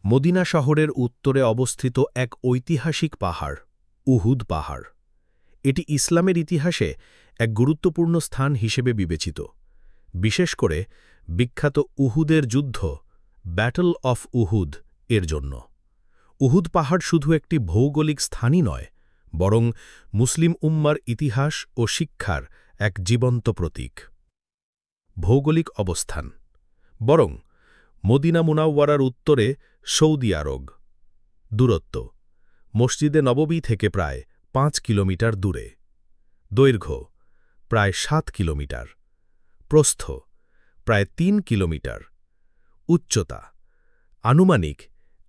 Medina শহরের উত্তরে অবস্থিত এক ঐতিহাসিক পাহাড় উহুদ পাহাড়। এটি ইসলামের ইতিহাসে এক গুরুত্বপূর্ণ স্থান হিসেবে বিবেচিত, বিশেষ করে বিখ্যাত উহুদের যুদ্ধ ব্যাটল অফ উহুদ এর জন্য। উহুদ পাহাড় শুধু একটি ভৌগোলিক স্থানই নয়, বরং মুসলিম উম্মার ইতিহাস ও শিক্ষার এক জীবন্ত প্রতীক। ভৌগোলিক অবস্থান বরং মদিনা মুনাওয়ারার উত্তরে সৌদি আরব। দূরত্ব মসজিদে নববী থেকে প্রায় ৫ কিলোমিটার দূরে। দৈর্ঘ্য প্রায় ৭ কিলোমিটার। প্রস্থ প্রায় ৩ কিলোমিটার। উচ্চতা আনুমানিক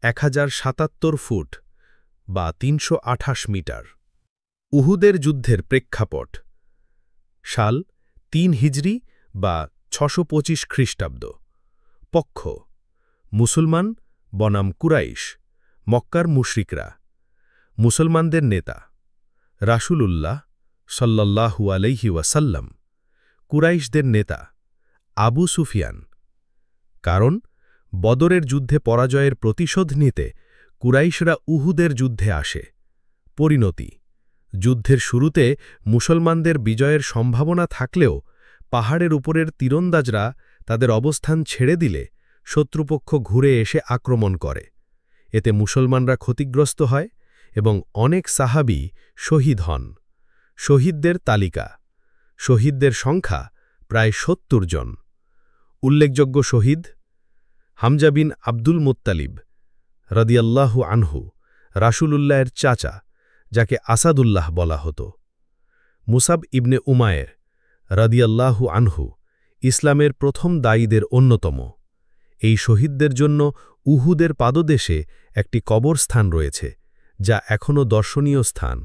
১০৭৭ ফুট বা ৩২৮ মিটার। উহুদের যুদ্ধের প্রেক্ষাপট সাল ৩ হিজরি বা ৬২৫ খ্রিস্টাব্দ। পক্ষ মুসলমান বনাম কুরাইশ, মক্কার মুশরিকরা। মুসলমানদের নেতা রাসূলুল্লাহ সাল্লাল্লাহু আলাইহি ওয়াসাল্লাম। কুরাইশদের নেতা আবু সুফিয়ান। কারণ বদরের যুদ্ধে পরাজয়ের প্রতিশোধ নিতে কুরাইশরা উহুদের যুদ্ধে আসে। পরিণতি যুদ্ধের শুরুতে মুসলমানদের বিজয়ের সম্ভাবনা থাকলেও পাহাড়ের উপরের তীরন্দাজরা তাদের অবস্থান ছেড়ে দিলে শত্রুপক্ষ ঘুরে এসে আক্রমণ করে। এতে মুসলমানরা ক্ষতিগ্রস্ত হয় এবং অনেক সাহাবী শহীদ হন। শহীদদের তালিকা শহীদদের সংখ্যা প্রায় ৭০ জন। উল্লেখযোগ্য শহীদ হামজা বিন আব্দুল মুত্তালিব রাদিয়াল্লাহু আনহু, রাসূলুল্লাহের চাচা, যাকে আসাদুল্লাহ বলা হতো। মুসাব ইবনে উমায়ের রাদিয়াল্লাহু আনহু, ইসলামের প্রথম দায়ীদের অন্যতম। এই শহীদদের জন্য উহুদের পাদদেশে একটি কবরস্থান রয়েছে, যা এখনও দর্শনীয় স্থান।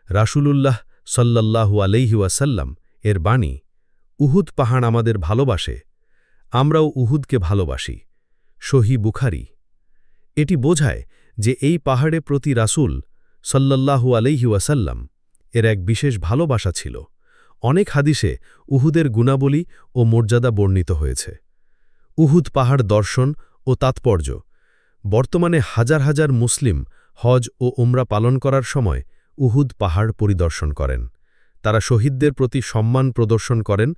রাসূলুল্লাহ সাল্লাল্লাহু আলাইহি ওয়াসাল্লাম এর বাণী, উহুদ পাহাড় আমাদের ভালোবাসে, আমরাও উহুদকে ভালোবাসি। সহি বুখারী। এটি বোঝায় যে এই পাহাড়ে প্রতি রাসূল সাল্লাল্লাহু আলাইহি ওয়াসাল্লাম এর এক বিশেষ ভালোবাসা ছিল। অনেক হাদিসে উহুদের গুণাবলী ও মর্যাদা বর্ণিত হয়েছে। উহুদ পাহাড় দর্শন ও তাৎপর্য বর্তমানে হাজার হাজার মুসলিম হজ ও উমরা পালন করার সময় উহুদ পাহাড় পরিদর্শন করেন। তারা শহীদদের প্রতি সম্মান প্রদর্শন করেন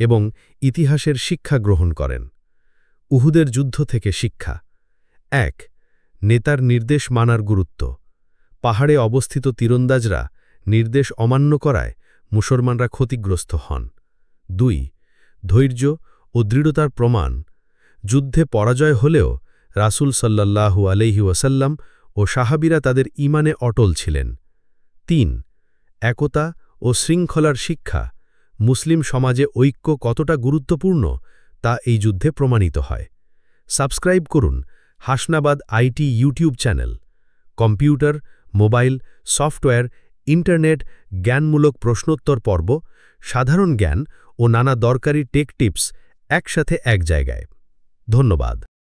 এবং ইতিহাসের শিক্ষা গ্রহণ করেন। উহুদের যুদ্ধ থেকে শিক্ষা ১. নেতার নির্দেশ মানার গুরুত্ব। পাহাড়ে অবস্থিত তীরন্দাজরা নির্দেশ অমান্য করায় মুসলমানরা ক্ষতিগ্রস্ত হন। ২. ধৈর্য ও দৃঢ়তার প্রমাণ। যুদ্ধে পরাজয় হলেও রাসূল সাল্লাল্লাহু আলাইহি ওয়াসাল্লাম ও সাহাবীরা তাদের ঈমানে অটল ছিলেন। ৩. একতা ও শৃঙ্খলার শিক্ষা। মুসলিম সমাজে ঐক্য কতটা গুরুত্বপূর্ণ তা এই যুদ্ধে প্রমাণিত হয়। সাবস্ক্রাইব করুন Hasnabad IT YouTube channel. Computer, mobile, software, internet, জ্ঞানমূলক প্রশ্নোত্তর পর্ব, সাধারণ জ্ঞান ও নানা দরকারি টেক টিপস একসাথে এক জায়গায়। ধন্যবাদ।